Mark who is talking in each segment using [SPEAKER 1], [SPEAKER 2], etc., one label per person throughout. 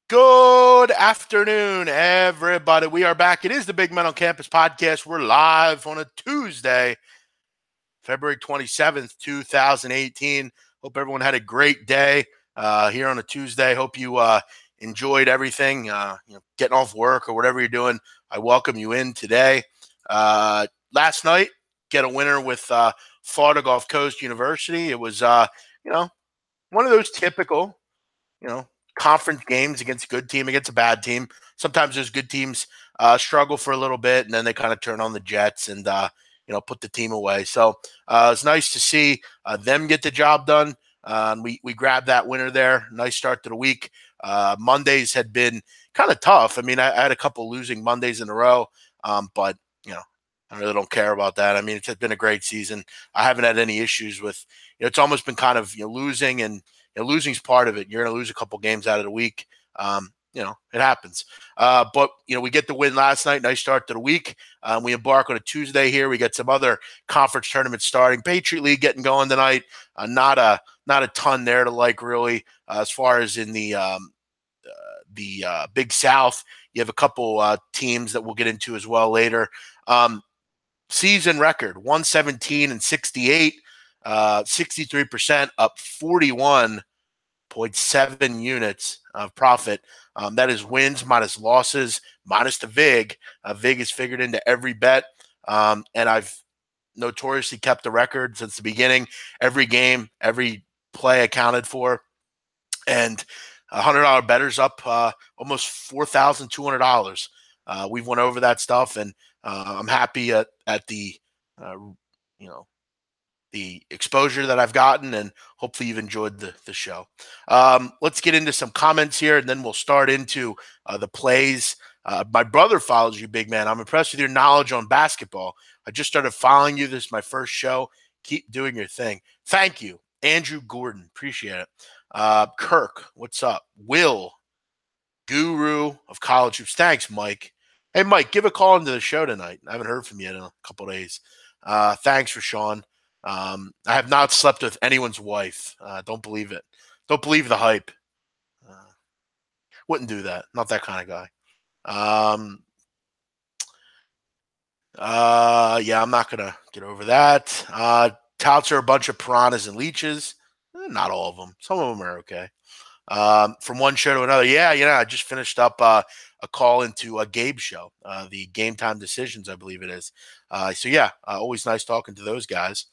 [SPEAKER 1] Good afternoon, everybody. We are back. It is the Big Men on Campus podcast. We're live on a Tuesday, February 27th, 2018. Hope everyone had a great day here on a Tuesday. Hope you enjoyed everything, getting off work or whatever you're doing. I welcome you in today. Last night, get a winner with Florida Gulf Coast University. It was, one of those typical, you know, conference games against a good team, against a bad team. Sometimes those good teams struggle for a little bit, and then they kind of turn on the Jets and put the team away. So it's nice to see them get the job done. We grabbed that winner there. Nice start to the week. Mondays had been kind of tough. I mean, I had a couple losing Mondays in a row, but I really don't care about that. I mean, it's been a great season. I haven't had any issues with. It's almost been kind of losing, and losing's part of it. You're going to lose a couple games out of the week. It happens. But we get the win last night. Nice start to the week. We embark on a Tuesday here. We get some other conference tournaments starting. Patriot League getting going tonight. Not a ton there to like really. As far as in the Big South, you have a couple teams that we'll get into as well later. Season record 117-68. 63% up 41.7 units of profit. That is wins minus losses minus the VIG. VIG is figured into every bet. And I've notoriously kept the record since the beginning. Every game, every play accounted for. And $100 bettors up almost $4,200. We've went over that stuff, and I'm happy at the the exposure that I've gotten, and hopefully you've enjoyed the show. Let's get into some comments here, and then we'll start into the plays. My brother follows you, big man. I'm impressed with your knowledge on basketball. I just started following you. This is my first show. Keep doing your thing. Thank you. Andrew Gordon. Appreciate it. Kirk, what's up? Will, guru of college hoops. Thanks, Mike. Hey, Mike, give a call into the show tonight. I haven't heard from you in a couple of days. Thanks for Sean. I have not slept with anyone's wife. Don't believe it. Don't believe the hype. Wouldn't do that. Not that kind of guy. Yeah, I'm not going to get over that. Touts are a bunch of piranhas and leeches. Not all of them. Some of them are okay. From one show to another. Yeah, I just finished up a call into a Gabe show, the Game Time Decisions, I believe it is. So yeah, always nice talking to those guys.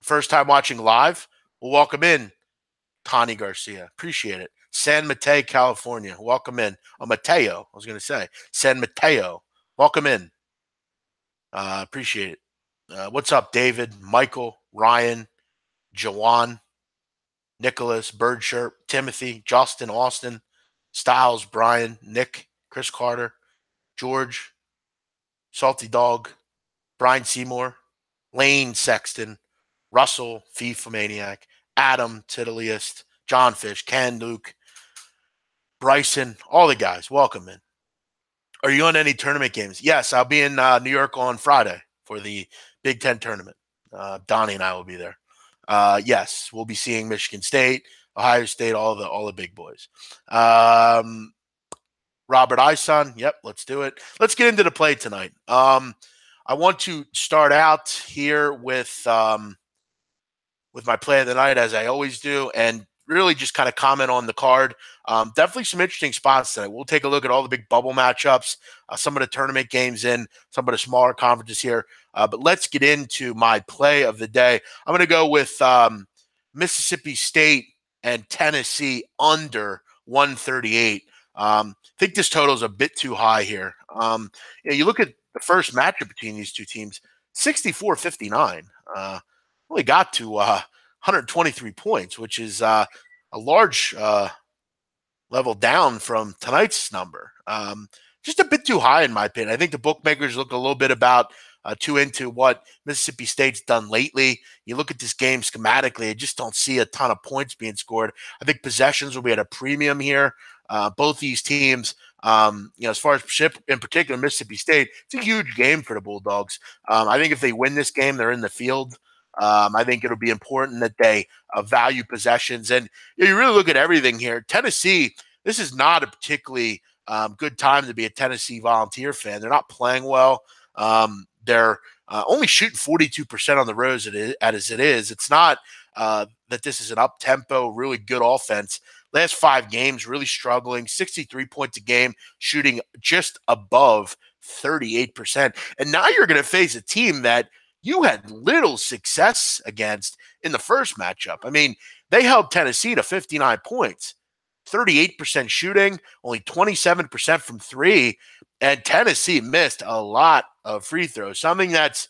[SPEAKER 1] First time watching live, we'll welcome in Tani Garcia. Appreciate it. San Mateo, California. Welcome in. Oh, Mateo, I was going to say. San Mateo. Welcome in. Appreciate it. What's up, David, Michael, Ryan, Jawan, Nicholas, Birdshirt, Timothy, Justin, Austin, Styles, Brian, Nick, Chris Carter, George, Salty Dog, Brian Seymour, Lane Sexton, Russell, FIFA Maniac, Adam, Tiddliest, John Fish, Ken, Luke, Bryson, all the guys. Welcome in. Are you on any tournament games? Yes, I'll be in New York on Friday for the Big Ten tournament. Donnie and I will be there. Yes, we'll be seeing Michigan State, Ohio State, all the big boys. Robert Ison, yep, let's do it. Let's get into the play tonight. I want to start out here with my play of the night, as I always do, and really just kind of comment on the card. Definitely some interesting spots tonight. We'll take a look at all the big bubble matchups, some of the tournament games in some of the smaller conferences here. But let's get into my play of the day. I'm going to go with Mississippi State and Tennessee under 138. I think this total is a bit too high here. You look at the first matchup between these two teams, 64-59. Only got to 123 points, which is a large level down from tonight's number. Just a bit too high, in my opinion. I think the bookmakers look a little bit about too into what Mississippi State's done lately. You look at this game schematically, I just don't see a ton of points being scored. I think possessions will be at a premium here. Both these teams, as far as in particular Mississippi State, it's a huge game for the Bulldogs. I think if they win this game, they're in the field. I think it'll be important that they value possessions. And you really look at everything here. Tennessee, this is not a particularly good time to be a Tennessee Volunteer fan. They're not playing well. They're only shooting 42% on the road as it is. It's not that this is an up-tempo, really good offense. Last 5 games, really struggling, 63 points a game, shooting just above 38%. And now you're going to face a team that you had little success against in the first matchup. I mean, they held Tennessee to 59 points, 38% shooting, only 27% from 3, and Tennessee missed a lot of free throws, something that's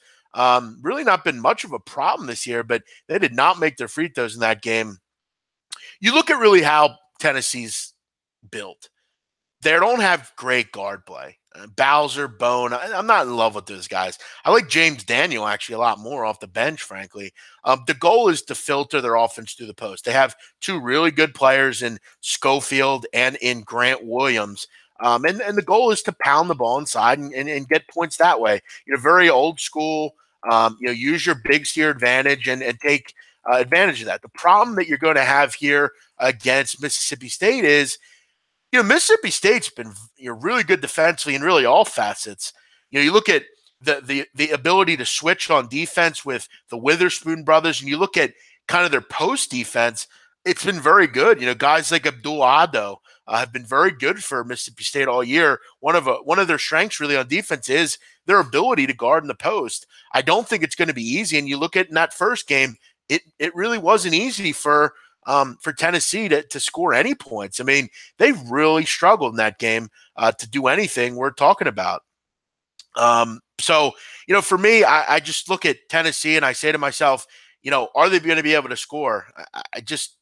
[SPEAKER 1] really not been much of a problem this year, but they did not make their free throws in that game. You look at really how Tennessee's built. They don't have great guard play. Bowser, Bone, I'm not in love with those guys. I like James Daniel actually a lot more off the bench, frankly. The goal is to filter their offense through the post. They have 2 really good players in Schofield and in Grant Williams. And the goal is to pound the ball inside and get points that way. Very old school. Use your big steer advantage and take advantage of that. The problem that you're going to have here against Mississippi State is, Mississippi State's been really good defensively in really all facets. You look at the ability to switch on defense with the Witherspoon brothers, and you look at kind of their post defense, it's been very good. Guys like Abdul Ado have been very good for Mississippi State all year. One of their strengths really on defense is their ability to guard in the post. I don't think it's going to be easy. And you look at in that first game, it really wasn't easy for Tennessee to score any points. I mean, they really struggled in that game to do anything we're talking about. So, for me, I just look at Tennessee and I say to myself, are they going to be able to score?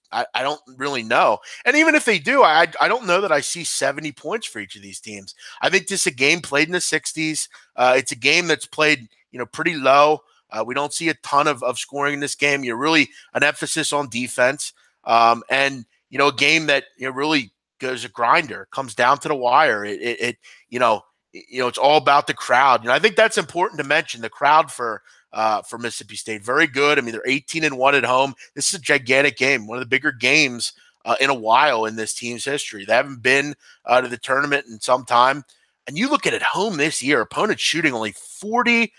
[SPEAKER 1] I don't really know. And even if they do, I don't know that I see 70 points for each of these teams. I think this is a game played in the 60s. It's a game that's played, pretty low. We don't see a ton of scoring in this game. Really an emphasis on defense. And a game that really goes a grinder, comes down to the wire. It's all about the crowd. I think that's important to mention. The crowd for Mississippi State, very good. I mean, they're 18-1 at home. This is a gigantic game, one of the bigger games in a while in this team's history. They haven't been to the tournament in some time. And you look at home this year, opponents shooting only 40%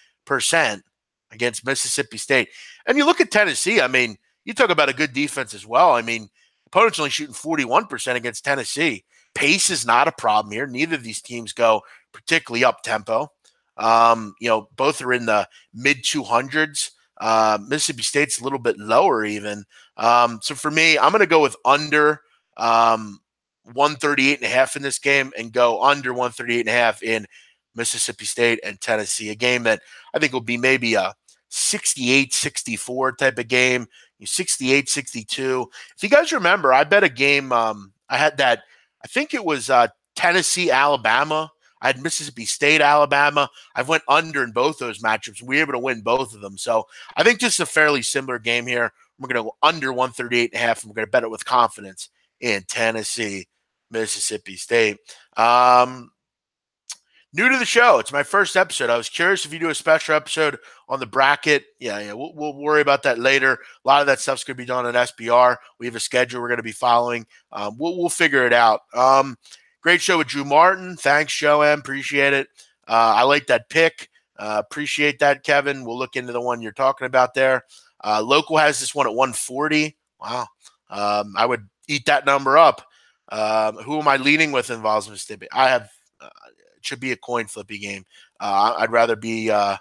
[SPEAKER 1] against Mississippi State. And you look at Tennessee, I mean, you talk about a good defense as well. I mean, opponents only shooting 41% against Tennessee. Pace is not a problem here. Neither of these teams go particularly up-tempo. Both are in the mid-200s. Mississippi State's a little bit lower even. So for me, I'm going to go with under 138.5 in this game and go under 138.5 in Mississippi State and Tennessee, a game that I think will be maybe a 68-64 type of game, 68-62. If you guys remember, I bet a game, I had that, I think it was Tennessee, Alabama. I had Mississippi State, Alabama. I went under in both those matchups. We were able to win both of them. So I think this is a fairly similar game here. We're going to go under 138.5, and we're going to bet it with confidence in Tennessee, Mississippi State. New to the show, it's my first episode. I was curious if you do a special episode on the bracket. Yeah, we'll worry about that later. A lot of that stuff's going to be done at SBR. We have a schedule we're going to be following. We'll figure it out. Great show with Drew Martin. Thanks, Joe M. Appreciate it. I like that pick. Appreciate that, Kevin. We'll look into the one you're talking about there. Local has this one at 140. Wow. I would eat that number up. Who am I leaning with in Mississippi? I have it should be a coin flippy game. I'd rather be on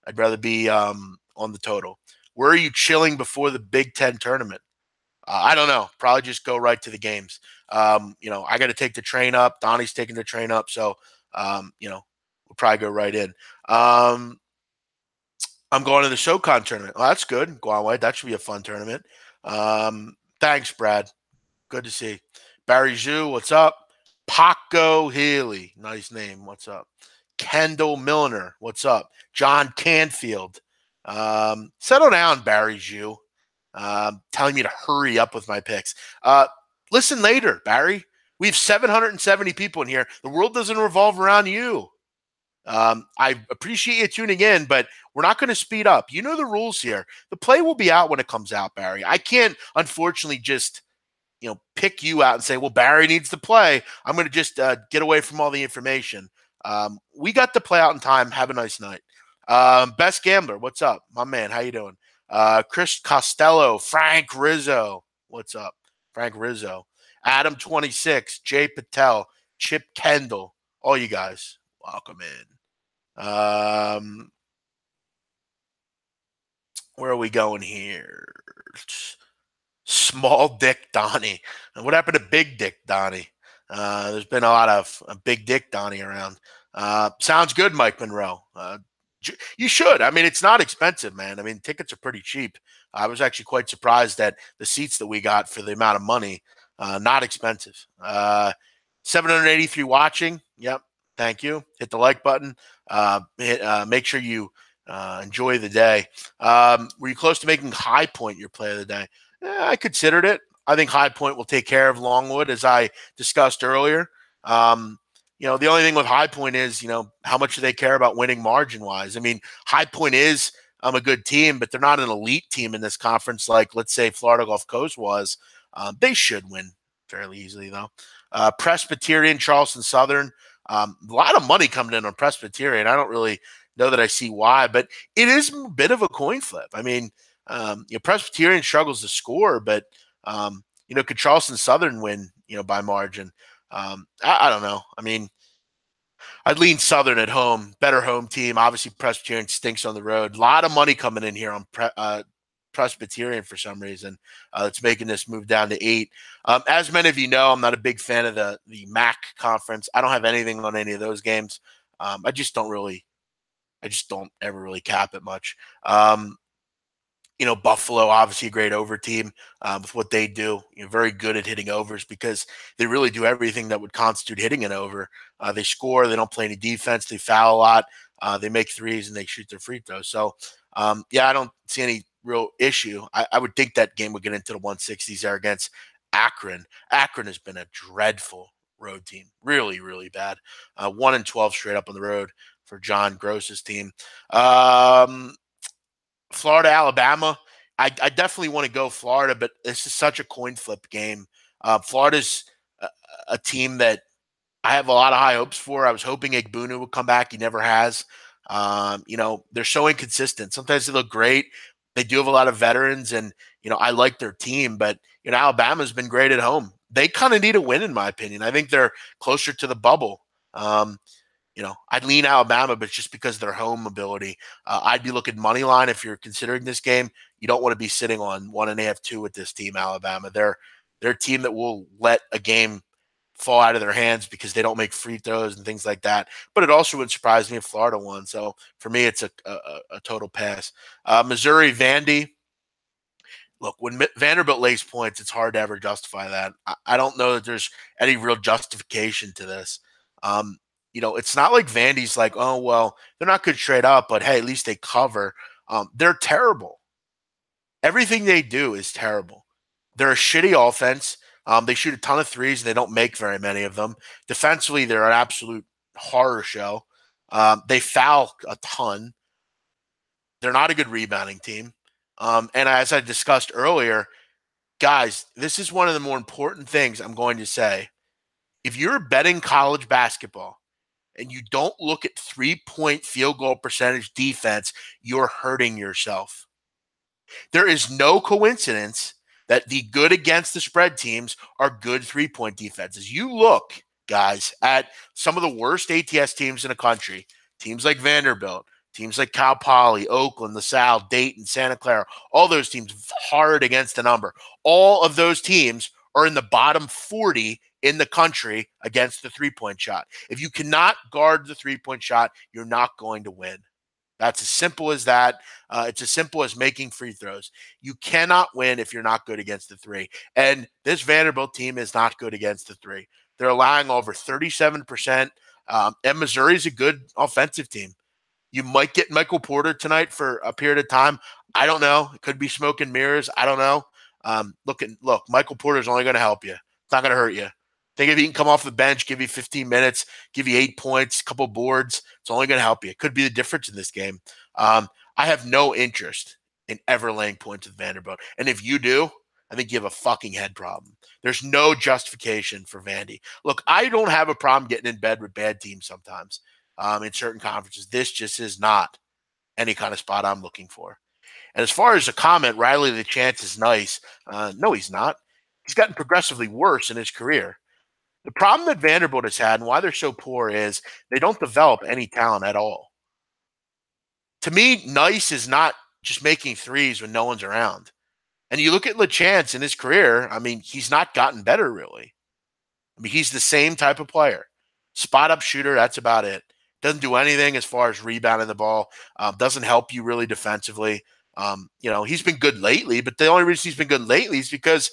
[SPEAKER 1] the total. Where are you chilling before the Big Ten tournament? I don't know. Probably just go right to the games. I got to take the train up. Donnie's taking the train up. So, we'll probably go right in. I'm going to the SoCon tournament. Well, that's good. Go on, White. That should be a fun tournament. Thanks, Brad. Good to see. Barry Zhu, what's up? Paco Healy, nice name. What's up? Kendall Milner, what's up? John Canfield. Settle down, Barry Zhu. Telling me to hurry up with my picks. Listen later, Barry. We have 770 people in here. The world doesn't revolve around you. I appreciate you tuning in, but we're not going to speed up. You know the rules here. The play will be out when it comes out, Barry. I can't, unfortunately, just pick you out and say, well, Barry needs to play. I'm going to just get away from all the information. We got to play out in time. Have a nice night. Best Gambler, what's up? My man, how you doing? Chris Costello, Frank Rizzo, what's up? Frank Rizzo. Adam 26, Jay Patel, Chip Kendall, all you guys, welcome in. Where are we going here? Small Dick Donnie. And what happened to Big Dick Donnie? There's been a lot of Big Dick Donnie around. Sounds good, Mike Monroe. You should. I mean, it's not expensive, man. I mean, tickets are pretty cheap. I was actually quite surprised at the seats that we got for the amount of money. Not expensive. 783 watching. Yep. Thank you. Hit the like button. Make sure you enjoy the day. Were you close to making High Point your play of the day? I considered it. I think High Point will take care of Longwood, as I discussed earlier. The only thing with High Point is, how much do they care about winning margin-wise? I mean, High Point is a good team, but they're not an elite team in this conference like, let's say, Florida Gulf Coast was. They should win fairly easily, though. Presbyterian, Charleston Southern. A lot of money coming in on Presbyterian. I don't really know that I see why, but it is a bit of a coin flip. I mean, Presbyterian struggles to score, but could Charleston Southern win, by margin? I don't know. I mean, I'd lean Southern at home, better home team. Obviously, Presbyterian stinks on the road. A lot of money coming in here on Presbyterian for some reason. It's making this move down to 8. As many of you know, I'm not a big fan of the MAC conference. I don't have anything on any of those games. I just don't ever really cap it much. Buffalo, obviously a great over team with what they do. Very good at hitting overs because they really do everything that would constitute hitting an over. They score. They don't play any defense. They foul a lot. They make threes and they shoot their free throws. So, I don't see any real issue. I would think that game would get into the 160s there against Akron. Akron has been a dreadful road team. Really, really bad. 1-12 straight up on the road for John Gross's team. Florida, Alabama. I definitely want to go Florida, but this is such a coin flip game. Florida's a team that I have a lot of high hopes for. I was hoping Igbunu would come back. He never has. They're so inconsistent. Sometimes they look great. They do have a lot of veterans, and I like their team, but Alabama's been great at home. They kind of need a win, in my opinion. I think they're closer to the bubble. I'd lean Alabama, but just because of their home ability. I'd be looking money line if you're considering this game. You don't want to be sitting on 1.5, 2 with this team, Alabama. They're a team that will let a game fall out of their hands because they don't make free throws and things like that. But it also would surprise me if Florida won. So for me, it's a total pass. Missouri, Vandy. Look, when Vanderbilt lays points, it's hard to ever justify that. I don't know that there's any real justification to this. It's not like Vandy's like, oh, well, they're not good straight up, but hey, at least they cover. They're terrible. Everything they do is terrible. They're a shitty offense. They shoot a ton of threes, and they don't make very many of them. Defensively, they're an absolute horror show. They foul a ton. They're not a good rebounding team. And as I discussed earlier, guys, this is one of the more important things I'm going to say. If you're betting college basketball and you don't look at 3-point field goal percentage defense, you're hurting yourself. There is no coincidence that the good against the spread teams are good 3-point defenses. You look, guys, at some of the worst ATS teams in the country, teams like Vanderbilt, teams like Cal Poly, Oakland, LaSalle, Dayton, Santa Clara, all those teams hard against the number. All of those teams are in the bottom 40 in the country against the 3-point shot. If you cannot guard the 3-point shot, you're not going to win. That's as simple as that. It's as simple as making free throws. You cannot win if you're not good against the 3. And this Vanderbilt team is not good against the 3. They're allowing over 37%. And Missouri's a good offensive team. You might get Michael Porter tonight for a period of time. I don't know. It could be smoke and mirrors. I don't know. Look, Michael Porter's only going to help you. It's not going to hurt you. Think if he can come off the bench, give you 15 minutes, give you 8 points, a couple boards, it's only going to help you. It could be the difference in this game. I have no interest in ever laying points with Vanderbilt. And if you do, I think you have a fucking head problem. There's no justification for Vandy. Look, I don't have a problem getting in bed with bad teams sometimes in certain conferences. This just is not any kind of spot I'm looking for. And as far as a comment, Riley the Chance is nice. No, he's not. He's gotten progressively worse in his career. The problem that Vanderbilt has had and why they're so poor is they don't develop any talent at all. To me, nice is not just making threes when no one's around. And you look at LeChance in his career, I mean, he's not gotten better really. I mean, he's the same type of player. Spot up shooter, that's about it. Doesn't do anything as far as rebounding the ball. Doesn't help you really defensively. He's been good lately, but the only reason he's been good lately is because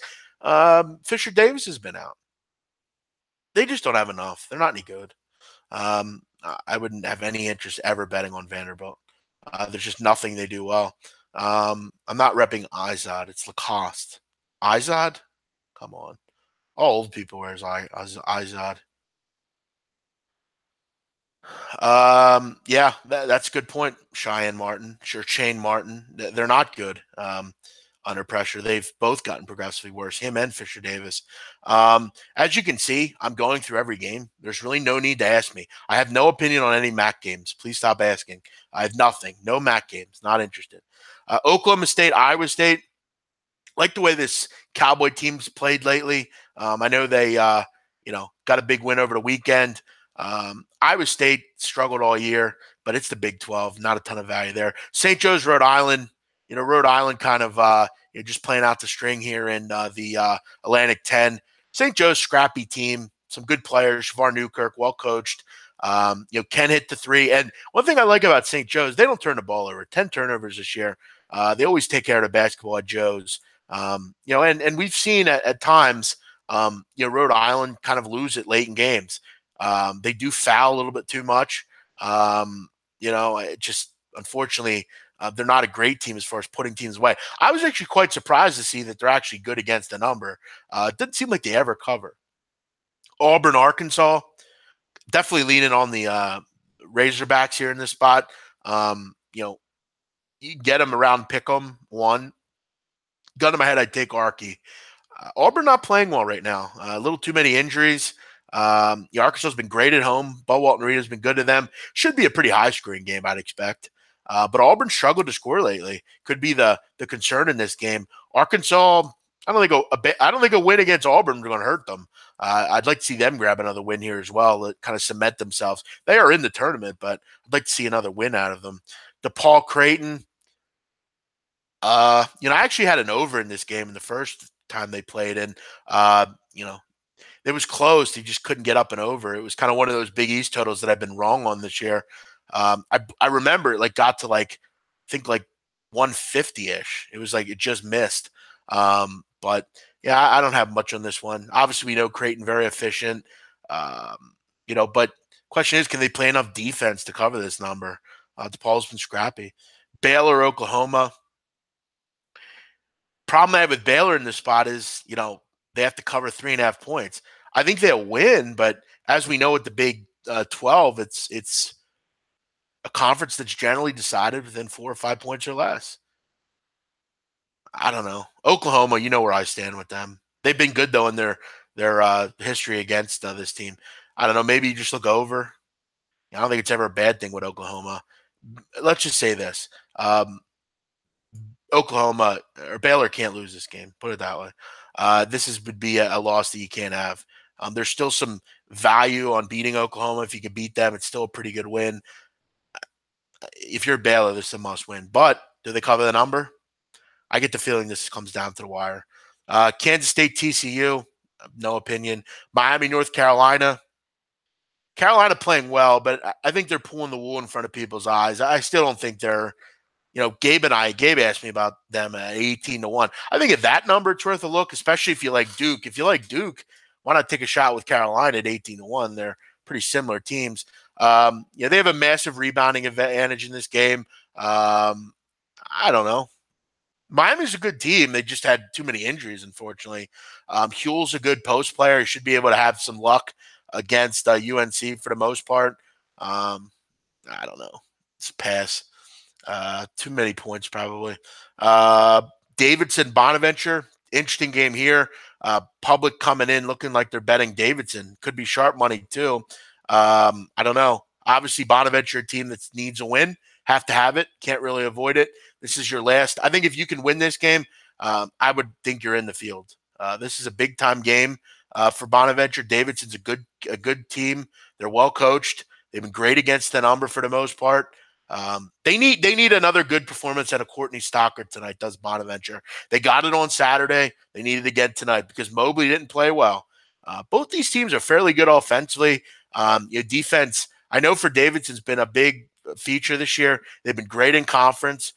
[SPEAKER 1] Fisher Davis has been out. They just don't have enough. They're not any good. I wouldn't have any interest ever betting on Vanderbilt. There's just nothing they do well. I'm not repping Izod. It's Lacoste. Izod? Come on. All old people wear Izod. Yeah, that's a good point. Cheyenne Martin, sure, Shane Martin. They're not good under pressure. They've both gotten progressively worse, him and Fisher Davis. As you can see, I'm going through every game. There's really no need to ask me. I have no opinion on any MAC games. Please stop asking. I have nothing. No MAC games. Not interested. Oklahoma State, Iowa State. Like the way this Cowboy team's played lately. I know they, got a big win over the weekend. Iowa State struggled all year, but it's the Big 12. Not a ton of value there. St. Joe's, Rhode Island. Rhode Island kind of just playing out the string here in the Atlantic 10. St. Joe's scrappy team, some good players. Shavar Newkirk, well coached. Can hit the three. And one thing I like about St. Joe's, they don't turn the ball over. 10 turnovers this year. They always take care of the basketball at Joe's. And we've seen at times, Rhode Island kind of lose it late in games. They do foul a little bit too much. It just unfortunately they're not a great team as far as putting teams away. I was actually quite surprised to see that they're actually good against the number. It doesn't seem like they ever cover. Auburn, Arkansas, definitely leaning on the Razorbacks here in this spot. You get them around pick 'em one. Gun to my head, I'd take Arky. Auburn not playing well right now. A little too many injuries. Arkansas has been great at home. Bo Walton Reed has been good to them. Should be a pretty high scoring game, I'd expect. But Auburn struggled to score lately. Could be the concern in this game. Arkansas, I don't think a win against Auburn is going to hurt them. I'd like to see them grab another win here as well to kind of cement themselves. They are in the tournament, but I'd like to see another win out of them. DePaul, Creighton. I actually had an over in this game in the first time they played, and it was close. He just couldn't get up and over. It was kind of one of those Big East totals that I've been wrong on this year. I remember it got to I think 150-ish. It was it just missed. But yeah, I don't have much on this one. Obviously, we know Creighton very efficient. But question is, can they play enough defense to cover this number? DePaul's been scrappy. Baylor, Oklahoma. Problem I have with Baylor in this spot is, they have to cover 3.5 points. I think they'll win, but as we know with the Big 12, it's a conference that's generally decided within 4 or 5 points or less. I don't know. Oklahoma, you know where I stand with them. They've been good though in their history against this team. I don't know. Maybe you just look over. I don't think it's ever a bad thing with Oklahoma. Let's just say this. Oklahoma or Baylor can't lose this game. Put it that way. Would be a loss that you can't have. There's still some value on beating Oklahoma. If you can beat them, it's still a pretty good win. If you're Baylor, this is a must win. But do they cover the number? I get the feeling this comes down to the wire. Kansas State, TCU, no opinion. Miami, North Carolina. Carolina playing well, but I think they're pulling the wool in front of people's eyes. I still don't think they're Gabe asked me about them at 18-1. I think at that number, it's worth a look, especially if you like Duke. If you like Duke, why not take a shot with Carolina at 18-1? They're pretty similar teams. They have a massive rebounding advantage in this game. I don't know. Miami's a good team. They just had too many injuries, unfortunately. Huell's a good post player. He should be able to have some luck against UNC for the most part. I don't know. It's a pass. Too many points, probably. Davidson, Bonaventure, interesting game here. Public coming in looking like they're betting Davidson. Could be sharp money, too. I don't know. Obviously, Bonaventure, a team that needs a win. Have to have it. Can't really avoid it. This is your last. I think if you can win this game, I would think you're in the field. This is a big-time game for Bonaventure. Davidson's a good team. They're well coached. They've been great against the number for the most part. They need another good performance out of Courtney Stockard tonight, does Bonaventure. They got it on Saturday. They needed to get tonight because Mobley didn't play well. Both these teams are fairly good offensively. Your defense, I know for Davidson's been a big feature this year. They've been great in conference.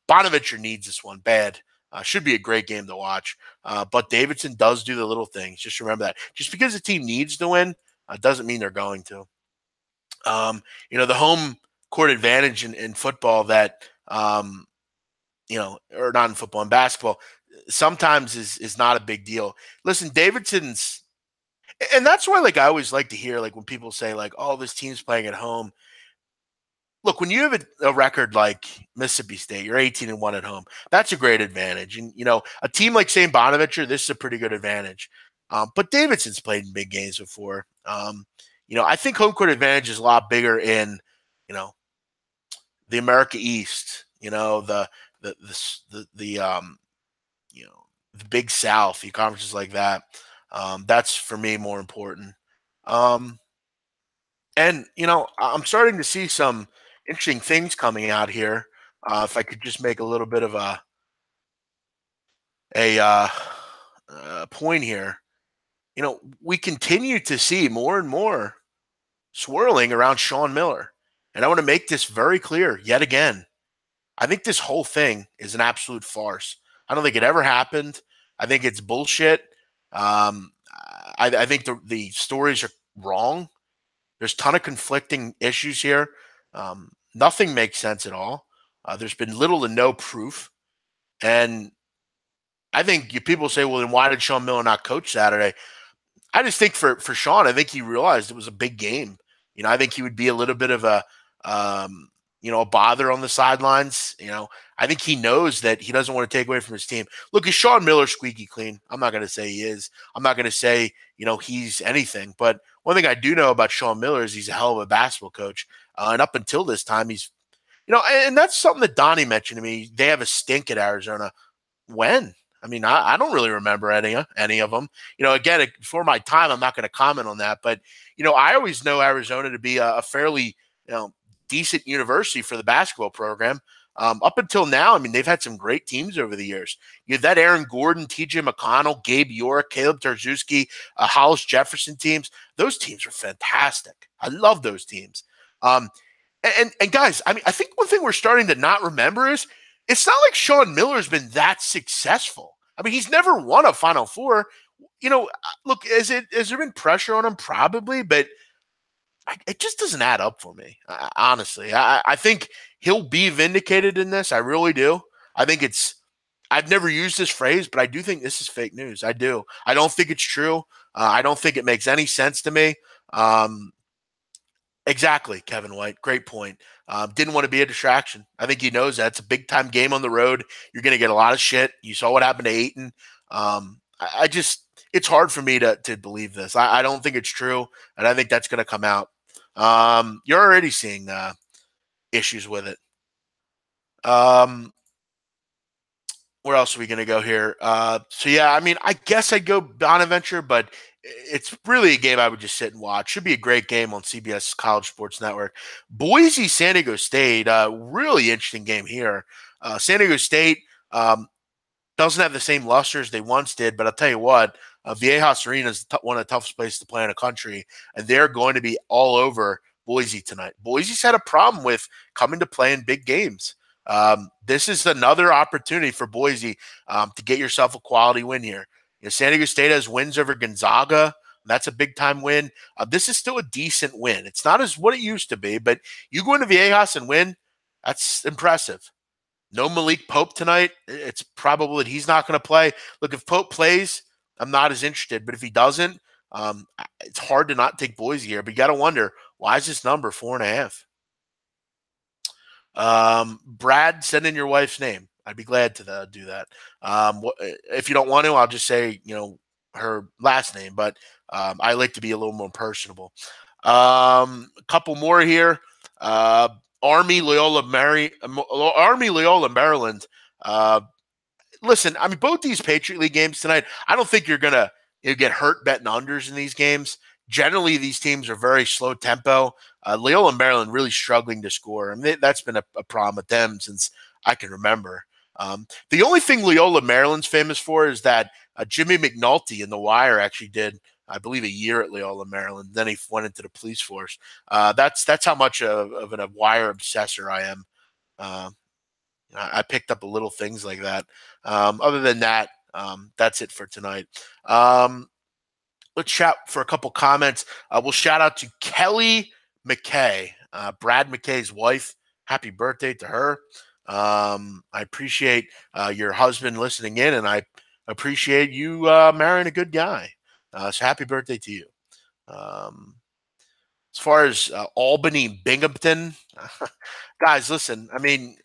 [SPEAKER 1] Bonaventure needs this one bad. Should be a great game to watch. But Davidson does do the little things. Just remember that. Just because the team needs to win doesn't mean they're going to. The home court advantage in football that, or not in football, in basketball, sometimes is not a big deal. Listen, Davidson's, and that's why, I always like to hear, when people say, oh, this team's playing at home. Look, when you have a record like Mississippi State, you're 18-1 at home. That's a great advantage. And, a team like St. Bonaventure, this is a pretty good advantage. But Davidson's played in big games before. I think home court advantage is a lot bigger in, the America East, the Big South, the conferences like that. That's for me more important. And I'm starting to see some interesting things coming out here. If I could just make a little bit of a point here, we continue to see more and more swirling around Sean Miller. And I want to make this very clear yet again. I think this whole thing is an absolute farce. I don't think it ever happened. I think it's bullshit. I think the stories are wrong. There's a ton of conflicting issues here. Nothing makes sense at all. There's been little to no proof. And I think people say, well, then why did Sean Miller not coach Saturday? I just think for Sean, I think he realized it was a big game. I think he would be a little bit of a bother on the sidelines. I think he knows that he doesn't want to take away from his team. Look, is Sean Miller squeaky clean? I'm not going to say he is. I'm not going to say, he's anything. But one thing I do know about Sean Miller is he's a hell of a basketball coach. And up until this time, he's, and that's something that Donnie mentioned to me. They have a stink at Arizona. When? I mean, I don't really remember any of them. Again, before my time, I'm not going to comment on that. But, I always know Arizona to be a fairly, decent university for the basketball program. Up until now, I mean, they've had some great teams over the years. You have that Aaron Gordon, TJ McConnell, Gabe York, Caleb Tarczewski, Hollis Jefferson teams. Those teams are fantastic. I love those teams. And guys, I mean, I think one thing we're starting to not remember is it's not like Sean Miller's been that successful. I mean, he's never won a Final Four. Look, has there been pressure on him? Probably, but it just doesn't add up for me, honestly. I think he'll be vindicated in this. I really do. I've never used this phrase, but I do think this is fake news. I do. I don't think it's true. I don't think it makes any sense to me. Exactly, Kevin White. Great point. Didn't want to be a distraction. I think he knows that. It's a big-time game on the road. You're going to get a lot of shit. You saw what happened to Ayton. It's hard for me to believe this. I don't think it's true, and I think that's going to come out. You're already seeing issues with it. Where else are we going to go here? Yeah, I mean, I guess I'd go Bonaventure, but it's really a game I would just sit and watch. Should be a great game on CBS College Sports Network. Boise, San Diego State, really interesting game here. San Diego State doesn't have the same luster as they once did, but I'll tell you what, Viejas Arena is one of the toughest places to play in the country, and they're going to be all over Boise tonight. Boise's had a problem with coming to play in big games. This is another opportunity for Boise to get yourself a quality win here. San Diego State has wins over Gonzaga. That's a big-time win. This is still a decent win. It's not as what it used to be, but you go into Viejas and win, that's impressive. No Malik Pope tonight. It's probable that he's not going to play. Look, if Pope plays, I'm not as interested. But if he doesn't, it's hard to not take Boise here. But you got to wonder, why is this number 4.5? Brad, send in your wife's name. I'd be glad to do that. If you don't want to, I'll just say, her last name. But I like to be a little more personable. A couple more here. Army Loyola Maryland. Uh, Listen, I mean, both these Patriot League games tonight, I don't think you're gonna get hurt betting unders in these games. Generally, these teams are very slow tempo. Loyola Maryland really struggling to score. I mean, that's been a problem with them since I can remember. The only thing Loyola Maryland's famous for is that Jimmy McNulty in The Wire actually did, I believe, a year at Loyola Maryland. Then he went into the police force. That's how much of a Wire obsessor I am. Uh, I picked up little things like that. Other than that, that's it for tonight. Let's chat for a couple comments. We'll shout out to Kelly McKay, Brad McKay's wife. Happy birthday to her. I appreciate your husband listening in, and I appreciate you marrying a good guy. So happy birthday to you. As far as Albany Binghamton, guys, listen, I mean,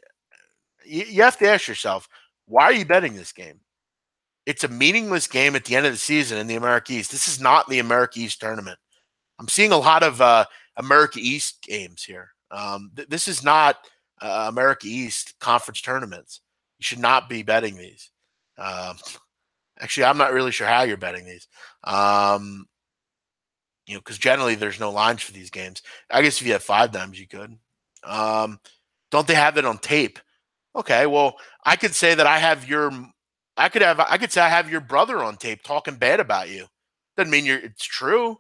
[SPEAKER 1] you have to ask yourself, why are you betting this game? It's a meaningless game at the end of the season in the America East. This is not the America East tournament. I'm seeing a lot of America East games here. This is not America East conference tournaments. You should not be betting these. Actually, I'm not really sure how you're betting these. Because generally there's no lines for these games. I guess if you have 5 dimes, you could. Don't they have it on tape? Okay, well, I could say that I could say I have your brother on tape talking bad about you. Doesn't mean it's true.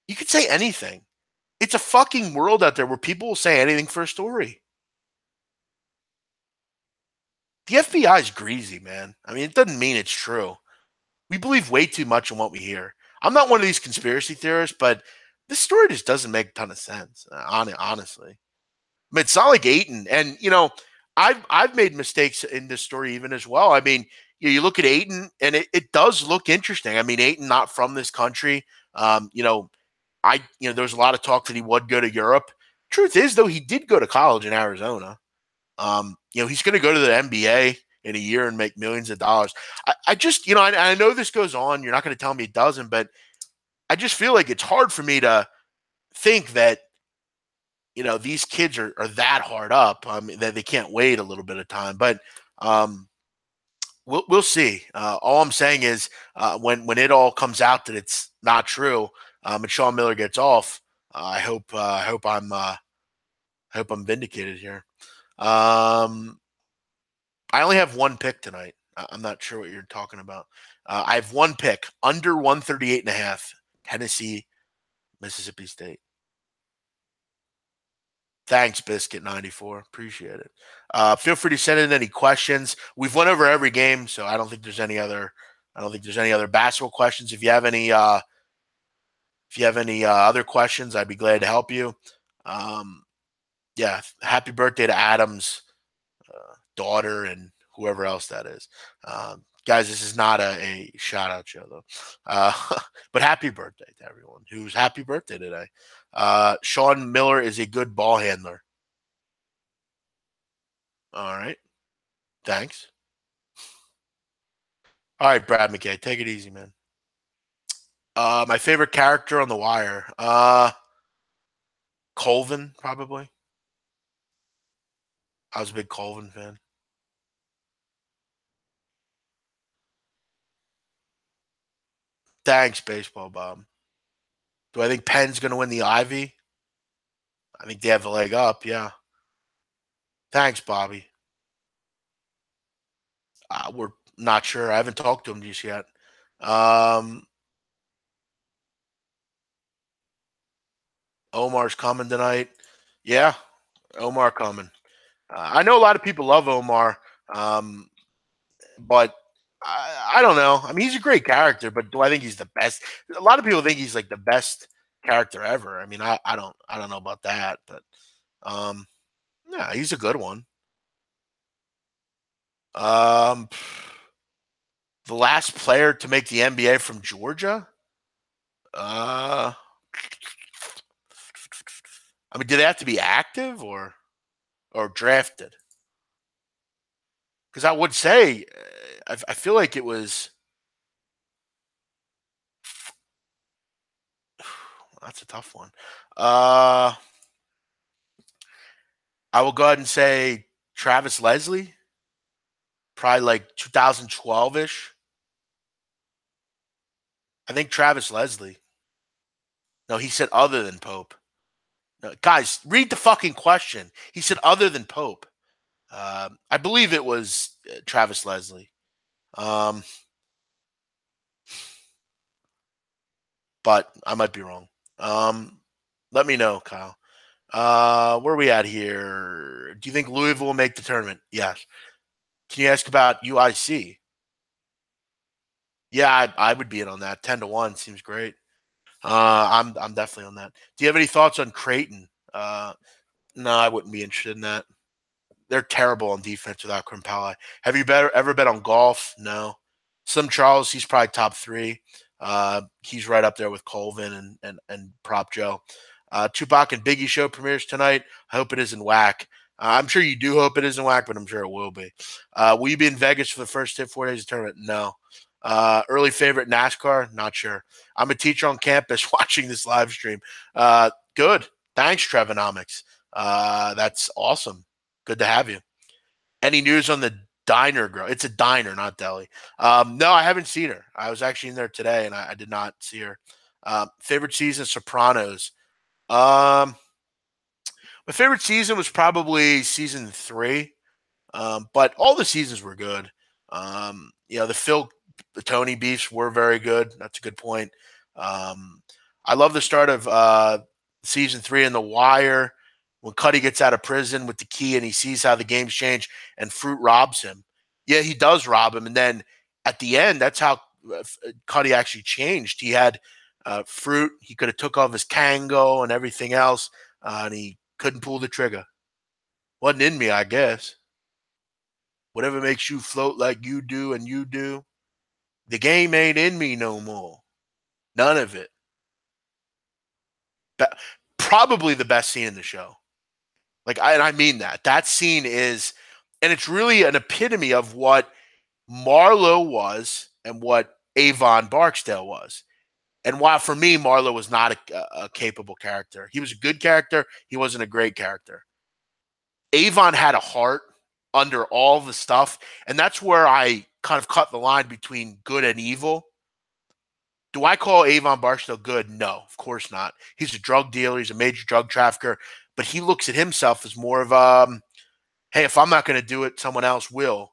[SPEAKER 1] You could say anything. It's a fucking world out there where people will say anything for a story. The FBI is greasy, man. I mean, it doesn't mean it's true. We believe way too much in what we hear. I'm not one of these conspiracy theorists, but this story just doesn't make a ton of sense, honestly. I mean, it's not like Aiton, and I've made mistakes in this story even as well. I mean, you look at Aiton, and it does look interesting. I mean, Aiton not from this country. There was a lot of talk that he would go to Europe. Truth is, though, he did go to college in Arizona. He's going to go to the NBA in a year and make millions of dollars. I just, I know this goes on. You're not going to tell me it doesn't, but I just feel like it's hard for me to think that these kids are that hard up that they can't wait a little bit of time. But we'll see. All I'm saying is when it all comes out that it's not true, and Sean Miller gets off, I hope I'm vindicated here. I only have one pick tonight. I'm not sure what you're talking about. I have one pick under 138.5. Tennessee, Mississippi State. Thanks, Biscuit 94. Appreciate it. Feel free to send in any questions. We've went over every game, so I don't think there's any other. I don't think there's any other basketball questions. If you have any, other questions, I'd be glad to help you. Yeah, happy birthday to Adam's daughter and whoever else that is. Guys, this is not a shout out show though. But happy birthday to everyone who's happy birthday today. Sean Miller is a good ball handler. All right. Thanks. All right, Brad McKay, take it easy, man. My favorite character on The Wire. Colvin, probably. I was a big Colvin fan. Thanks, Baseball Bob. Do I think Penn's going to win the Ivy? I think they have the leg up, yeah. Thanks, Bobby. We're not sure. I haven't talked to him just yet. Omar's coming tonight. Yeah, Omar coming. I know a lot of people love Omar, but I don't know. I mean, he's a great character, but do I think he's the best? A lot of people think he's like the best character ever. I mean, I don't know about that, but yeah, he's a good one. Um, the last player to make the NBA from Georgia. Uh, I mean, do they have to be active or drafted? Because I would say, I feel like it was. That's a tough one. Uh, I will go ahead and say Travis Leslie, probably like 2012 ish. I think Travis Leslie. No, he said other than Pope. No, guys, read the fucking question. He said other than Pope. I believe it was Travis Leslie. Um, but I might be wrong. Let me know, Kyle. Where are we at here? Do you think Louisville will make the tournament? Yes. Can you ask about UIC? Yeah, I would be in on that. 10-1 seems great. I'm definitely on that. Do you have any thoughts on Creighton? No, I wouldn't be interested in that. They're terrible on defense without Krimpala. Have you ever bet on golf? No. Slim Charles, he's probably top three. He's right up there with Colvin and Prop Joe. Tupac and Biggie show premieres tonight. I hope it isn't whack. I'm sure you do hope it isn't whack, but I'm sure it will be. Will you be in Vegas for the first 4 days of tournament? No. Early favorite NASCAR? Not sure. I'm a teacher on campus watching this live stream. Good. Thanks, Trevonomics. That's awesome. Good to have you. Any news on the diner girl? It's a diner, not deli. No, I haven't seen her. I was actually in there today, and I did not see her. Favorite season, Sopranos. Um, my favorite season was probably season 3, but all the seasons were good. The Tony beefs were very good. That's a good point. Um, I love the start of season 3 in The Wire when Cuddy gets out of prison with the key and he sees how the game's changed and Fruit robs him. Yeah, he does rob him, and then at the end, that's how Cuddy actually changed. He had Fruit. He could have took off his Kango and everything else, and he couldn't pull the trigger. Wasn't in me, I guess. Whatever makes you float like you do and you do. The game ain't in me no more. None of it. But probably the best scene in the show. And I mean that. That scene is, and it's really an epitome of what Marlowe was and what Avon Barksdale was. And while for me, Marlowe was not a capable character, he was a good character. He wasn't a great character. Avon had a heart under all the stuff. And that's where I kind of cut the line between good and evil. Do I call Avon Barksdale good? No, of course not. He's a drug dealer. He's a major drug trafficker. But he looks at himself as more of hey, if I'm not going to do it, someone else will.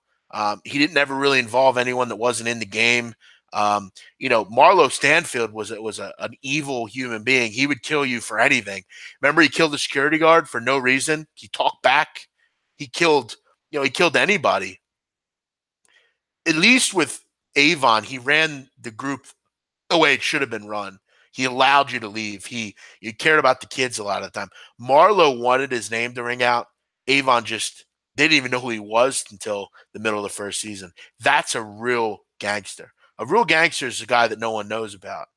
[SPEAKER 1] He didn't ever really involve anyone that wasn't in the game. Marlowe Stanfield was an evil human being. He would kill you for anything. Remember, he killed the security guard for no reason. He talked back. He killed anybody. At least with Avon, he ran the group the way it should have been run. He allowed you to leave. He cared about the kids a lot of the time. Marlowe wanted his name to ring out. Avon just didn't even know who he was until the middle of the first season. That's a real gangster. A real gangster is a guy that no one knows about.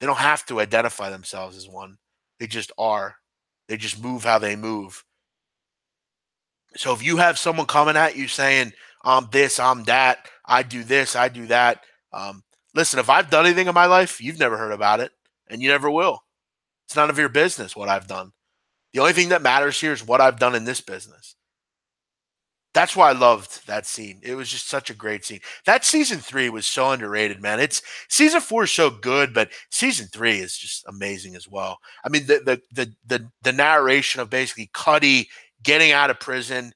[SPEAKER 1] They don't have to identify themselves as one. They just are. They just move how they move. So if you have someone coming at you saying, I'm this, I'm that, I do this, I do that, listen, if I've done anything in my life, you've never heard about it, and you never will. It's none of your business what I've done. The only thing that matters here is what I've done in this business. That's why I loved that scene. It was just such a great scene. That season 3 was so underrated, man. Season 4 is so good, but season 3 is just amazing as well. I mean, the narration of basically Cuddy getting out of prison,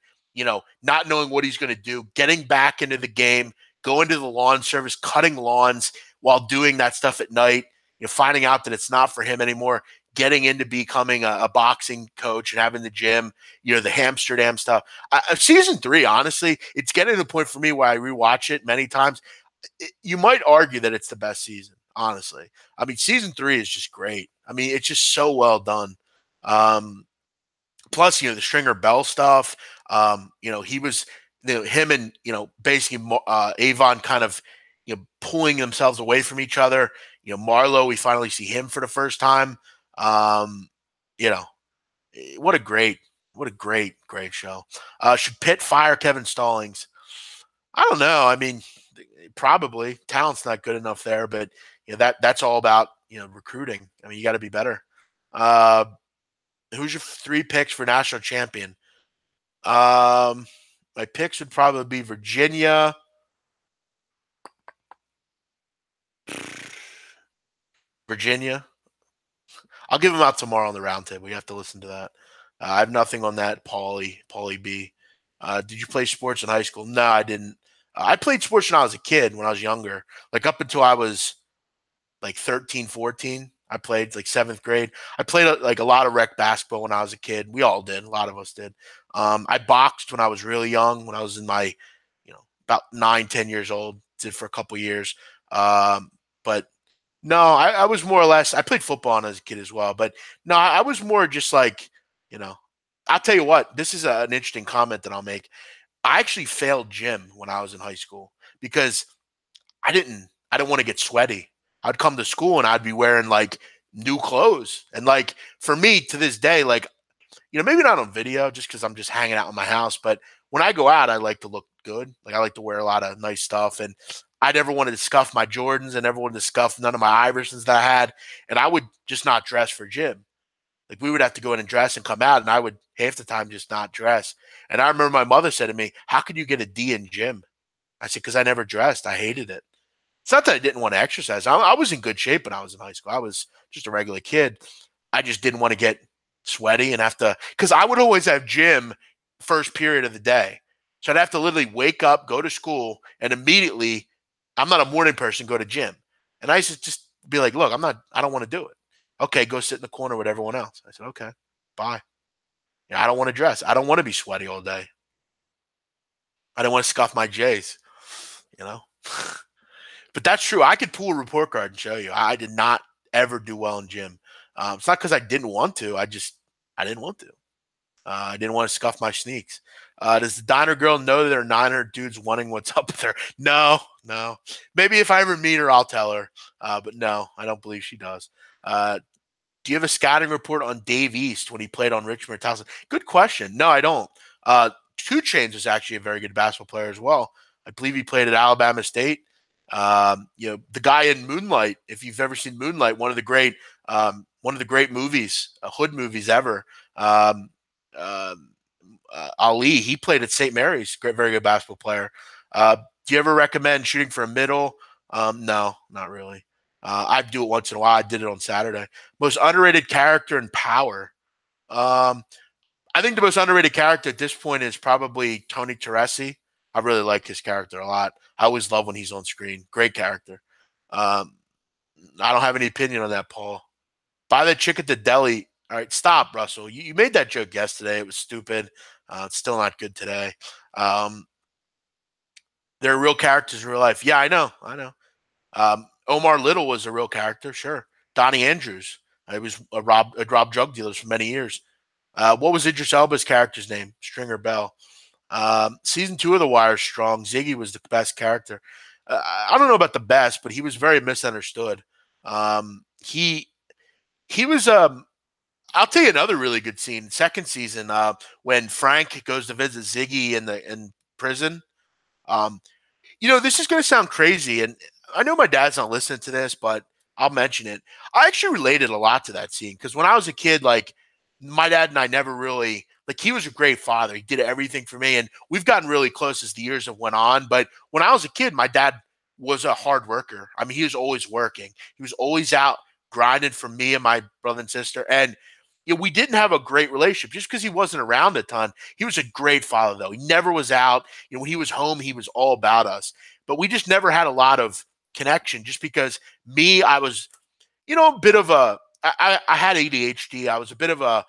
[SPEAKER 1] not knowing what he's going to do, getting back into the game, going to the lawn service, cutting lawns while doing that stuff at night, finding out that it's not for him anymore, getting into becoming a boxing coach and having the gym, the Amsterdam stuff. Season 3, honestly, it's getting to the point for me where I rewatch it many times. You might argue that it's the best season, honestly. I mean, season 3 is just great. I mean, it's just so well done. Plus, the Stringer Bell stuff. He was him and, basically Avon kind of, pulling themselves away from each other. Marlowe, we finally see him for the first time. Um, you know, what a great show. Should Pitt fire Kevin Stallings? I don't know. I mean, probably talent's not good enough there, but that's all about recruiting. I mean, you got to be better. Uh, who's your 3 picks for national champion? My picks would probably be Virginia. Virginia. I'll give them out tomorrow on the roundtable. You have to listen to that. I have nothing on that, Paulie B. Did you play sports in high school? No, I didn't. I played sports when I was a kid, when I was younger, like up until I was like 13, 14. I played like 7th grade. I played like a lot of rec basketball when I was a kid. We all did. A lot of us did. I boxed when I was really young, when I was in my, about 9, 10 years old. Did for a couple years. But no, I was more or less, I played football as a kid as well. But no, I was more just like, I'll tell you what, this is an interesting comment that I'll make. I actually failed gym when I was in high school because I didn't want to get sweaty. I'd come to school and I'd be wearing like new clothes. And like for me to this day, like, maybe not on video just because I'm just hanging out in my house, but when I go out, I like to look good. Like I like to wear a lot of nice stuff. And I never wanted to scuff my Jordans. I never wanted to scuff none of my Iversons that I had. And I would just not dress for gym. Like we would have to go in and dress and come out, and I would half the time just not dress. And I remember my mother said to me, "How could you get a D in gym?" I said, "Because I never dressed. I hated it." It's not that I didn't want to exercise. I was in good shape when I was in high school. I was just a regular kid. I just didn't want to get sweaty and have to, because I would always have gym first period of the day. So I'd have to literally wake up, go to school, and immediately, I'm not a morning person, go to gym. And I used to just be like, look, I don't want to do it. Okay, go sit in the corner with everyone else. I said, okay, bye. I don't want to dress. I don't want to be sweaty all day. I don't want to scuff my J's, you know? But that's true. I could pull a report card and show you. I did not ever do well in gym. It's not because I didn't want to. I didn't want to. I didn't want to scuff my sneaks. Does the Diner girl know there are 900 dudes wanting what's up with her? No, no. Maybe if I ever meet her, I'll tell her. But no, I don't believe she does. Do you have a scouting report on Dave East when he played on Richmond or Towson? Good question. No, I don't. 2 Chainz was actually a very good basketball player as well. I believe he played at Alabama State. The guy in Moonlight, if you've ever seen Moonlight, one of the great movies, hood movies ever. Ali, he played at St. Mary's, very good basketball player. Do you ever recommend shooting for a middle? No, not really. I do it once in a while. I did it on Saturday. Most underrated character and power. I think the most underrated character at this point is probably Tony Teresi. I really like his character a lot. I always love when he's on screen. Great character. I don't have any opinion on that, Paul. Buy the chick at the deli. All right, stop, Russell. You made that joke yesterday. It was stupid. It's still not good today. There are real characters in real life. Yeah, I know. Omar Little was a real character, sure. Donnie Andrews. He was a rob drug dealers for many years. What was Idris Elba's character's name? Stringer Bell. Season 2 of The Wire is strong. Ziggy was the best character. I don't know about the best, but he was very misunderstood. He was. I'll tell you another really good scene. Second season, when Frank goes to visit Ziggy in prison. This is going to sound crazy, and I know my dad's not listening to this, but I'll mention it. I actually related a lot to that scene because when I was a kid, like my dad and I never really, like, he was a great father. He did everything for me, and we've gotten really close as the years have went on. But when I was a kid, my dad was a hard worker. I mean, he was always working. He was always out grinding for me and my brother and sister. And we didn't have a great relationship just because he wasn't around a ton. He was a great father, though. He never was out. When he was home, he was all about us. But we just never had a lot of connection just because I was, a bit of I had ADHD. I was a bit of a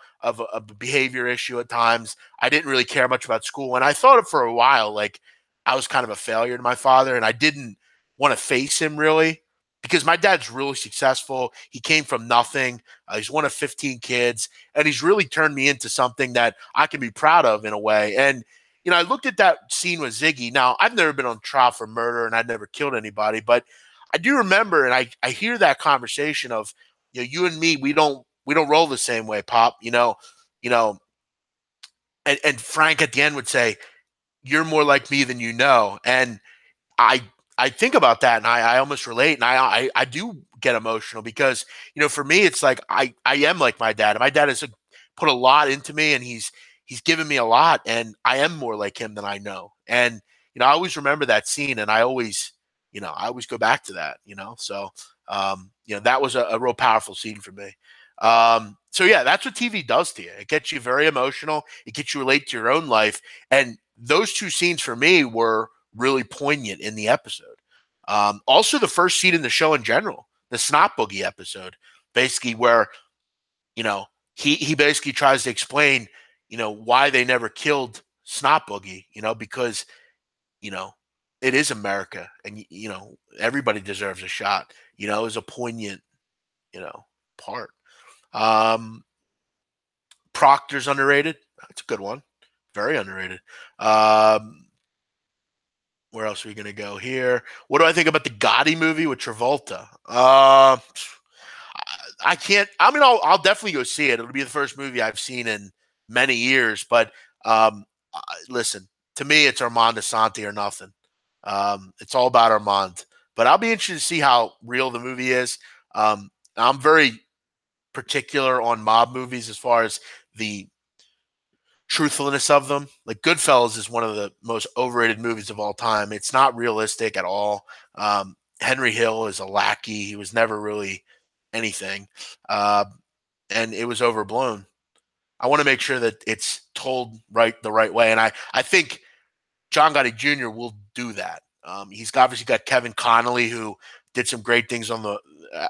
[SPEAKER 1] behavior issue at times. I didn't really care much about school. And I thought it for a while, like I was kind of a failure to my father. And I didn't want to face him really because my dad's really successful. He came from nothing. He's one of 15 kids. And he's really turned me into something that I can be proud of in a way. And, I looked at that scene with Ziggy. Now, I've never been on trial for murder and I'd never killed anybody, but I do remember, and I hear that conversation of, you and me, we don't roll the same way, Pop. You know, and Frank at the end would say, "You're more like me than you know," and I I think about that and I almost relate and I do get emotional because for me it's like I am like my dad. My dad has put a lot into me and he's given me a lot and I am more like him than I know. And I always remember that scene and I always go back to that. So that was a real powerful scene for me. So yeah, that's what TV does to you. It gets you very emotional. It gets you relate to your own life. And those two scenes for me were really poignant in the episode. Also, the first scene in the show in general, the Snot Boogie episode, basically where he basically tries to explain why they never killed Snot Boogie, because you know it is America, and everybody deserves a shot. It was a poignant part. Um, Proctor's underrated. That's a good one. Very underrated. Where else are we gonna go here? What do I think about the Gotti movie with Travolta? I can't. I mean, I'll definitely go see it. It'll be the first movie I've seen in many years. But listen, to me, it's Armand Asante or nothing. It's all about Armand. But I'll be interested to see how real the movie is. I'm very particular on mob movies as far as the truthfulness of them. Like Goodfellas is one of the most overrated movies of all time. It's not realistic at all. Henry Hill is a lackey. He was never really anything. Uh, and it was overblown. I want to make sure that it's told the right way. And I think John Gotti Jr. will do that. He's obviously got Kevin Connolly, who did some great things on the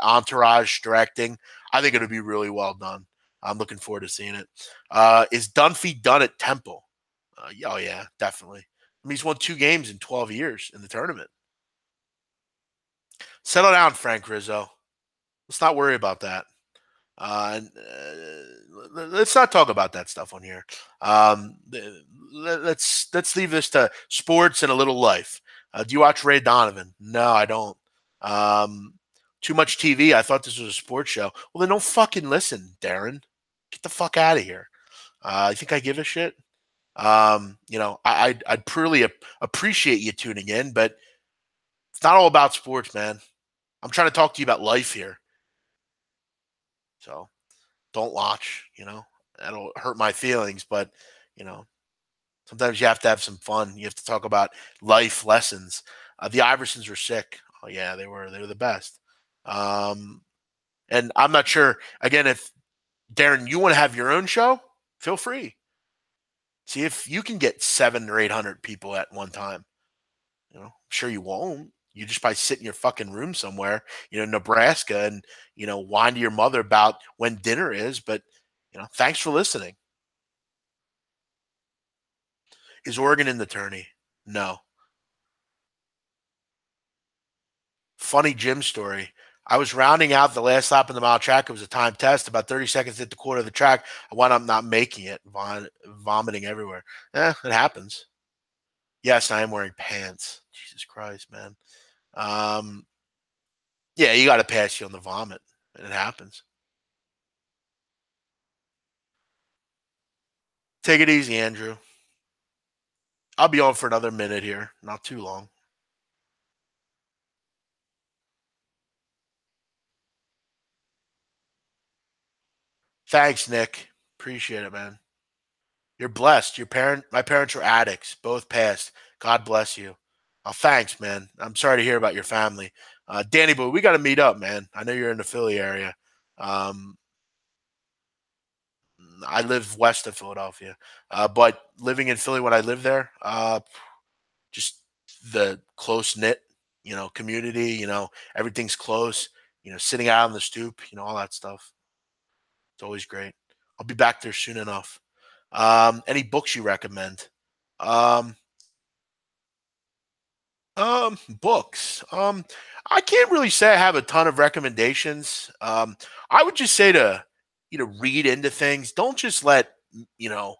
[SPEAKER 1] Entourage directing. I think it'll be really well done. I'm looking forward to seeing it. Is Dunphy done at Temple? Oh, yeah, definitely. I mean, he's won 2 games in 12 years in the tournament. Settle down, Frank Rizzo. Let's not worry about that. Let's not talk about that stuff on here. Let's leave this to sports and a little life. Do you watch Ray Donovan? No, I don't. Too much TV. I thought this was a sports show. Well, then don't fucking listen, Darren. Get the fuck out of here. You think I give a shit? I'd truly appreciate you tuning in, but it's not all about sports, man. I'm trying to talk to you about life here. So don't watch, that'll hurt my feelings, but you know, sometimes you have to have some fun. You have to talk about life lessons. The Iversons were sick. Oh yeah, they were the best. Um, and I'm not sure again if Darren, you want to have your own show, feel free. See if you can get 700 or 800 people at one time. I'm sure you won't. You just probably sit in your fucking room somewhere, Nebraska, and whine to your mother about when dinner is. But thanks for listening. Is Oregon in the tourney? No. Funny Jim story. I was rounding out the last lap in the mile track. It was a time test. About 30 seconds at the quarter of the track. I wound up not making it, vomiting everywhere. It happens. Yes, I am wearing pants. Jesus Christ, man. Yeah, you got to pass you on the vomit. And it happens. Take it easy, Andrew. I'll be on for another minute here. Not too long. Thanks, Nick. Appreciate it, man. You're blessed. My parents were addicts. Both passed. God bless you. Oh, thanks, man. I'm sorry to hear about your family. Danny Boy, we got to meet up, man. I know you're in the Philly area. Um, I live west of Philadelphia, but living in Philly when I lived there, just the close knit, community. Everything's close. Sitting out on the stoop, all that stuff. It's always great. I'll be back there soon enough. Any books you recommend? Um, Books. I can't really say I have a ton of recommendations. I would just say to read into things. Don't just let you know.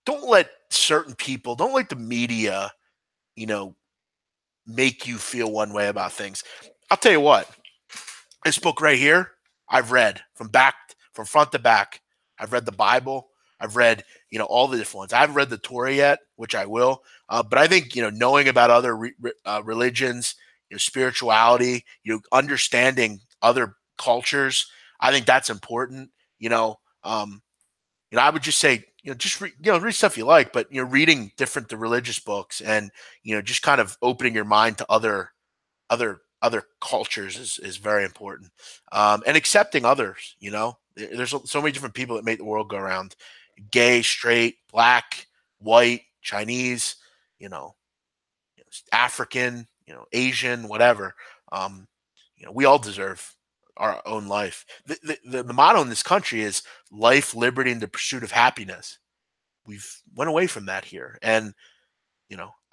[SPEAKER 1] Don't let certain people, don't let the media, you know, make you feel one way about things. I'll tell you what, this book right here, I've read from front to back. I've read the Bible. I've read, all the different ones. I haven't read the Torah yet, which I will. But I think, knowing about other religions, spirituality, understanding other cultures, I think that's important. I would just say, just read stuff you like, but reading different the religious books and just kind of opening your mind to other cultures is very important, and accepting others. There's so many different people that make the world go around: gay, straight, black, white, Chinese, you know, African, Asian, whatever. Um, we all deserve our own life. The motto in this country is life, liberty, and the pursuit of happiness. We've went away from that here, and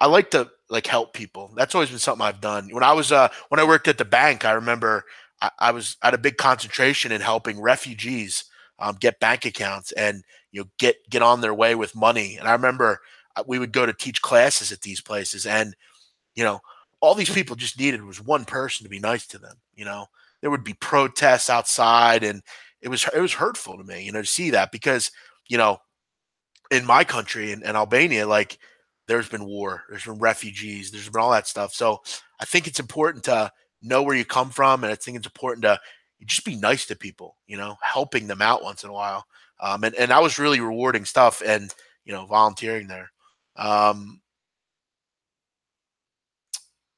[SPEAKER 1] I like to help people. That's always been something I've done. When I worked at the bank, I remember I was at a big concentration in helping refugees get bank accounts and get on their way with money. And I remember we would go to teach classes at these places, and you know all these people just needed was one person to be nice to them. There would be protests outside, and it was hurtful to me, to see that, because you know in my country in Albania, like, there's been war, there's been refugees, there's been all that stuff. So I think it's important to know where you come from, and I think it's important to just be nice to people, helping them out once in a while. And that was really rewarding stuff, and volunteering there. Um,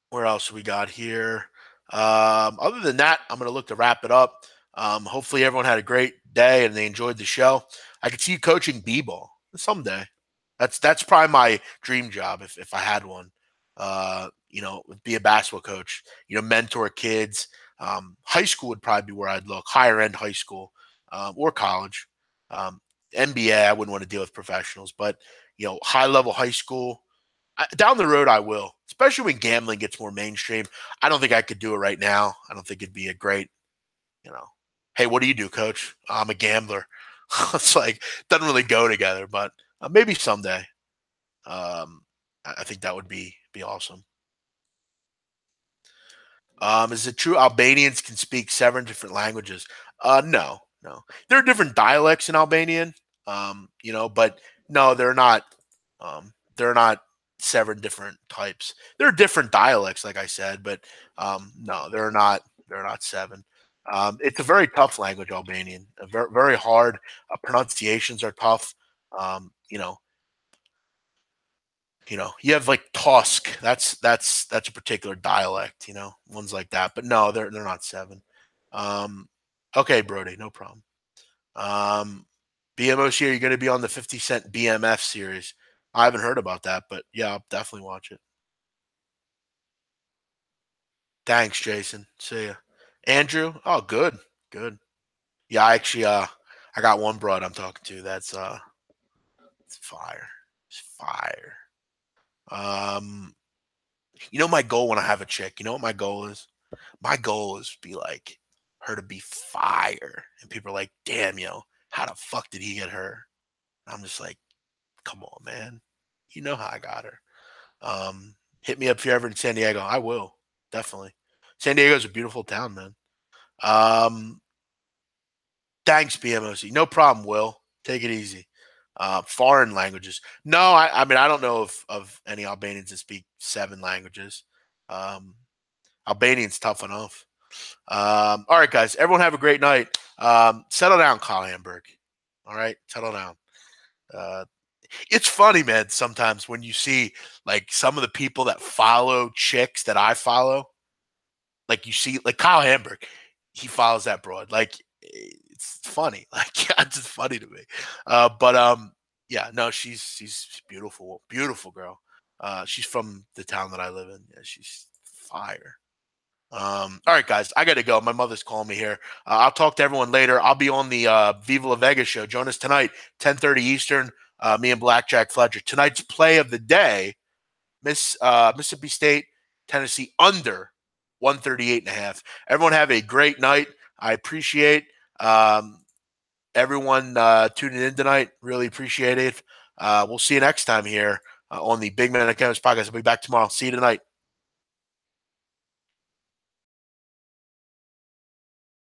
[SPEAKER 1] where else we got here? Other than that, I'm going to look to wrap it up. Hopefully everyone had a great day and they enjoyed the show. I could see you coaching b-ball someday. That's probably my dream job if I had one. Be a basketball coach. Mentor kids. High school would probably be where I'd look. Higher end high school, or college. NBA, I wouldn't want to deal with professionals, but high level high school. Down the road, I will, especially when gambling gets more mainstream. I don't think I could do it right now. I don't think it'd be a great, you know, hey, what do you do, coach? I'm a gambler. It's like, doesn't really go together, but maybe someday. I think that would be awesome. Is it true Albanians can speak 7 different languages? No, no. There are different dialects in Albanian, but no, they're not. They're not 7 different types. There are different dialects, like I said, but no, they're not. They're not 7. It's a very tough language, Albanian. Very, very hard. Pronunciations are tough. Um, you know, you have like Tusk. That's a particular dialect. Ones like that. But no, they're not 7. Um, okay, Brody, no problem. BMOC, are you going to be on the 50 Cent BMF series? I haven't heard about that, but yeah, I'll definitely watch it. Thanks, Jason. See ya. Andrew, oh, good, good. Yeah, I actually, I got one broad I'm talking to. That's it's fire. It's fire. Um, my goal when I have a chick. You know what my goal is? My goal is to be like her to be fire, and people are like, "Damn, how the fuck did he get her?" I'm just like, "Come on, man. You know how I got her." Hit me up if you're ever in San Diego. I will, definitely. San Diego's a beautiful town, man. Um, Thanks, BMOC. No problem, Will. Take it easy. Foreign languages. No, I mean, I don't know of any Albanians that speak 7 languages. Um, Albanian's tough enough. All right, guys. Everyone have a great night. Settle down, Kyle Hamburg. All right, settle down. Uh, it's funny, man, sometimes when you see like some of the people that follow chicks that I follow, like you see like Kyle Hamburg, he follows that broad. Like, it's funny. Like, yeah, it's just funny to me. But yeah, no, she's beautiful, beautiful girl. She's from the town that I live in. Yeah, she's fire. All right, guys, I got to go. My mother's calling me here. I'll talk to everyone later. I'll be on the Viva La Vega show. Join us tonight, 10:30 Eastern. Me and Blackjack Fletcher. Tonight's play of the day: Mississippi State, Tennessee under 138.5. Everyone have a great night. I appreciate everyone tuning in tonight. Really appreciate it. We'll see you next time here on the Big Man on Campus podcast. I'll be back tomorrow. See you tonight.